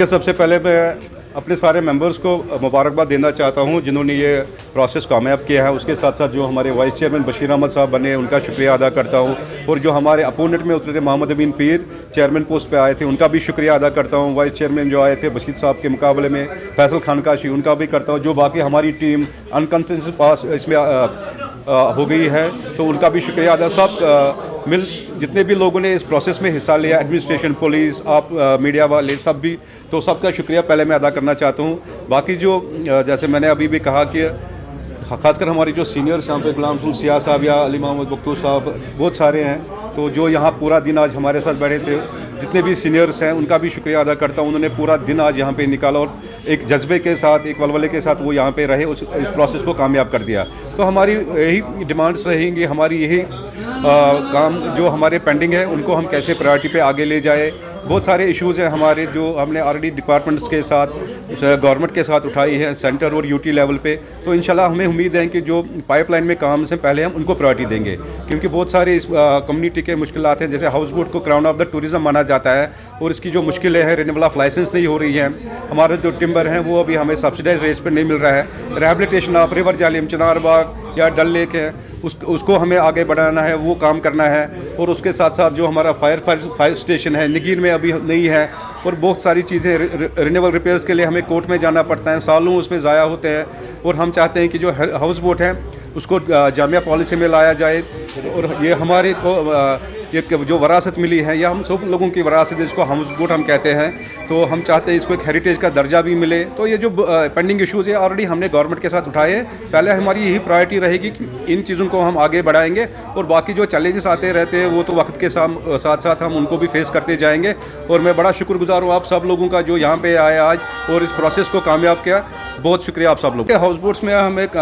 कि सबसे पहले मैं अपने सारे मेंबर्स को मुबारकबाद देना चाहता हूं जिन्होंने ये प्रोसेस कामयाब किया है। उसके साथ साथ जो हमारे वाइस चेयरमैन बशीर अहमद साहब बने उनका शुक्रिया अदा करता हूं, और जो हमारे अपोनेंट में उतरे थे मोहम्मद अमीन पीर चेयरमैन पोस्ट पे आए थे उनका भी शुक्रिया अदा करता हूं। वाइस चेयरमैन जो आए थे बशीर साहब के मुकाबले में फैसल खानकाशी उनका भी करता हूँ। जो बाकी हमारी टीम अनकंसेंसस पास इसमें हो गई है तो उनका भी शुक्रिया अदा। सब मिल जितने भी लोगों ने इस प्रोसेस में हिस्सा लिया, एडमिनिस्ट्रेशन, पुलिस, आप मीडिया वाले सब भी, तो सबका शुक्रिया पहले मैं अदा करना चाहता हूँ। बाकी जो जैसे मैंने अभी भी कहा कि ख़ासकर हमारी जो सीनियर्स यहाँ पे गुलाम रसूल सियाह साहब या अली मोहम्मद बख्तूर साहब बहुत सारे हैं, तो जो यहाँ पूरा दिन आज हमारे साथ बैठे थे, जितने भी सीनियर्स हैं उनका भी शुक्रिया अदा करता हूँ। उन्होंने पूरा दिन आज यहाँ पे निकाला और एक जज्बे के साथ, एक वलवले के साथ वो यहाँ पे रहे, इस प्रोसेस को कामयाब कर दिया। तो हमारी यही डिमांड्स रहेंगी, हमारी यही काम जो हमारे पेंडिंग है उनको हम कैसे प्रायोरिटी पे आगे ले जाए। बहुत सारे इश्यूज़ हैं हमारे जो हमने ऑलरेडी डिपार्टमेंट्स के साथ, गवर्नमेंट के साथ उठाई है, सेंटर और यूटी लेवल पे। तो इंशाल्लाह हमें उम्मीद है कि जो पाइपलाइन में काम से पहले हम उनको प्रायोरिटी देंगे, क्योंकि बहुत सारे इस कम्युनिटी के मुश्किलात हैं। जैसे हाउस बोट को क्राउन ऑफ द टूरिज़्म माना जाता है और इसकी जो मुश्किलें हैं, रिन्यूएबल ऑफ लाइसेंस नहीं हो रही है, हमारे जो टिम्बर हैं वो अभी हमें सब्सिडाइज रेट्स पर नहीं मिल रहा है। रिहेबिलिटेशन ऑफ रिवर जालिम, चिनार बाग या डल लेक है, उसको हमें आगे बढ़ाना है, वो काम करना है। और उसके साथ साथ जो हमारा फायर स्टेशन है निगीर में अभी नहीं है, और बहुत सारी चीज़ें रिन्यूएबल रिपेयर्स के लिए हमें कोर्ट में जाना पड़ता है, सालों उसमें ज़ाया होते हैं। और हम चाहते हैं कि जो हाउस बोट है उसको जामिया पॉलिसी में लाया जाए, और ये हमारे को ये जो वरासत मिली है या हम सब लोगों की वरासत है, जिसको हाउस बोट हम कहते हैं, तो हम चाहते हैं इसको एक हेरिटेज का दर्जा भी मिले। तो ये जो पेंडिंग इश्यूज़ है ऑलरेडी हमने गवर्नमेंट के साथ उठाए हैं। पहले हमारी यही प्रायोरिटी रहेगी कि इन चीज़ों को हम आगे बढ़ाएंगे, और बाकी जो चैलेंजेस आते रहते हैं वो तो वक्त के साथ साथ हम उनको भी फेस करते जाएंगे। और मैं बड़ा शुक्रगुजार हूँ आप सब लोगों का जो यहाँ पे आए आज और इस प्रोसेस को कामयाब किया। बहुत शुक्रिया आप सब लोग। हाउस बोट्स में हम एक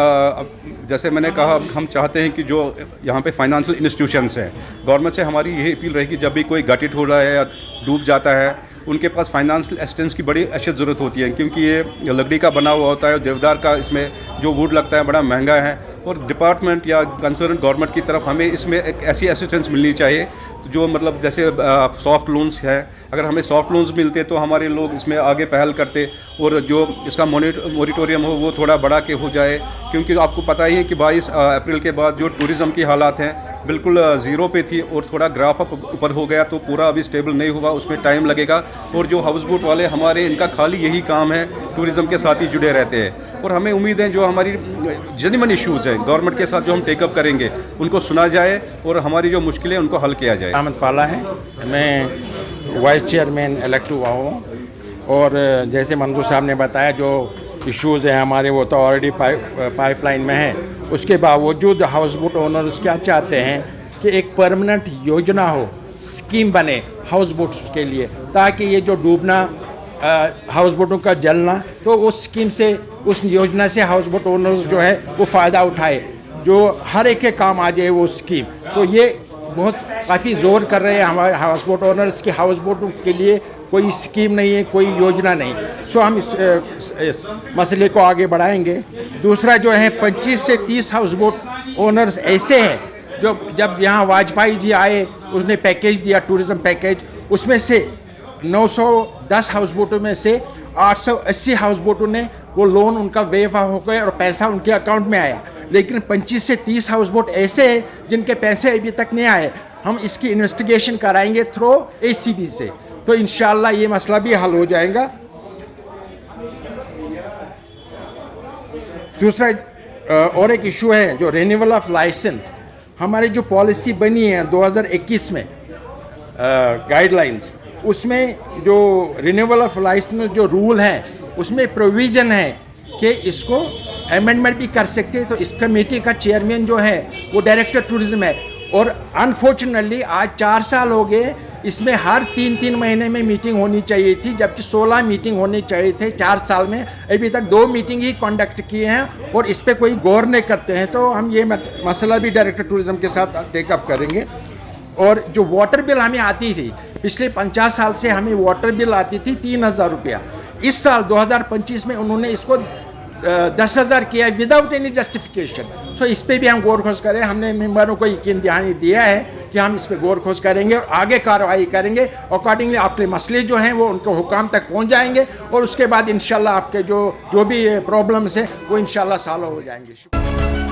जैसे मैंने कहा, हम चाहते हैं कि जो यहाँ पे फाइनेंशियल इंस्टीट्यूशंस हैं, गवर्नमेंट से हमारी यही अपील रहेगी, जब भी कोई गटित हो रहा है या डूब जाता है, उनके पास फाइनेंशियल असिस्टेंस की बड़ी अशद ज़रूरत होती है, क्योंकि ये लकड़ी का बना हुआ होता है, देवदार का इसमें जो वुड लगता है बड़ा महंगा है। और डिपार्टमेंट या कंसर्न गवर्नमेंट की तरफ हमें इसमें एक ऐसी असिस्टेंस मिलनी चाहिए जो मतलब जैसे सॉफ्ट लोन्स है, अगर हमें सॉफ्ट लोन्स मिलते तो हमारे लोग इसमें आगे पहल करते, और जो इसका मोरिटोरियम हो वो थोड़ा बढ़ा के हो जाए, क्योंकि आपको पता ही है कि 22 अप्रैल के बाद जो टूरिज़्म की हालात हैं बिल्कुल ज़ीरो पे थी, और थोड़ा ग्राफ अप ऊपर हो गया, तो पूरा अभी स्टेबल नहीं हुआ, उसमें टाइम लगेगा। और जो हाउस बोट वाले हमारे, इनका खाली यही काम है, टूरिज़्म के साथ ही जुड़े रहते हैं। और हमें उम्मीद है जो हमारी जेन्युइन इश्यूज़ हैं गवर्नमेंट के साथ जो हम टेकअप करेंगे उनको सुना जाए, और हमारी जो मुश्किलें हैं उनको हल किया जाए। अहमद पाला है, मैं वाइस चेयरमैन इलेक्ट हुआ हूँ। और जैसे मंजूर साहब ने बताया, जो इश्यूज़ हैं हमारे वो तो ऑलरेडी पाइपलाइन में है। उसके बावजूद हाउस बोट ओनर्स क्या चाहते हैं कि एक परमानेंट योजना हो, स्कीम बने हाउस बोट्स के लिए, ताकि ये जो डूबना, हाउस बोटों का जलना, तो उस स्कीम से, उस योजना से हाउस बोट ओनर्स जो है वो फ़ायदा उठाए, जो हर एक के काम आ जाए वो स्कीम। तो ये बहुत काफ़ी ज़ोर कर रहे हैं हमारे हाउस बोट ओनर्स की, हाउस बोटों के लिए कोई स्कीम नहीं है, कोई योजना नहीं। सो हम इस मसले को आगे बढ़ाएंगे। दूसरा जो है 25 से 30 हाउस बोट ओनर्स ऐसे हैं जो जब यहाँ वाजपेयी जी आए उसने पैकेज दिया, टूरिज़्म पैकेज, उसमें से 910 हाउस बोटों में से 880 हाउस बोटों ने वो लोन उनका वेव हो गया और पैसा उनके अकाउंट में आया। लेकिन 25 से 30 हाउस बोट ऐसे हैं जिनके पैसे अभी तक नहीं आए। हम इसकी इन्वेस्टिगेशन कराएंगे थ्रू ACB से, तो इंशाल्लाह ये मसला भी हल हो जाएगा। दूसरा और एक इशू है जो रिन्यूअल ऑफ लाइसेंस। हमारी जो पॉलिसी बनी है 2021 में गाइडलाइंस, उसमें जो रिन्यूअल ऑफ लाइसेंस जो रूल है उसमें प्रोविज़न है कि इसको अमेंडमेंट भी कर सकते हैं। तो इस कमेटी का चेयरमैन जो है वो डायरेक्टर टूरिज़्म है, और अनफॉर्चुनेटली आज 4 साल हो गए, इसमें हर 3-3 महीने में मीटिंग होनी चाहिए थी, जबकि 16 मीटिंग होनी चाहिए थे 4 साल में। अभी तक 2 मीटिंग ही कंडक्ट किए हैं और इस पे कोई गौर नहीं करते हैं। तो हम ये मसला भी डायरेक्टर टूरिज़्म के साथ टेकअप करेंगे। और जो वाटर बिल हमें आती थी, पिछले 50 साल से हमें वाटर बिल आती थी 3000 रुपया। इस साल 2025 में उन्होंने इसको 10,000 किया विदाउट एनी जस्टिफिकेशन। सो इस पर भी हम गौर खोज करें। हमने मेम्बरों को यकीन दहानी दिया है कि हम इस पर गौर खोज करेंगे और आगे कार्रवाई करेंगे। अकॉर्डिंगली आपके मसले जो हैं वो उनको हुकाम तक पहुंच जाएंगे और उसके बाद इंशाल्लाह आपके जो भी प्रॉब्लम्स हैं वो इंशाल्लाह सॉल्व हो जाएंगे।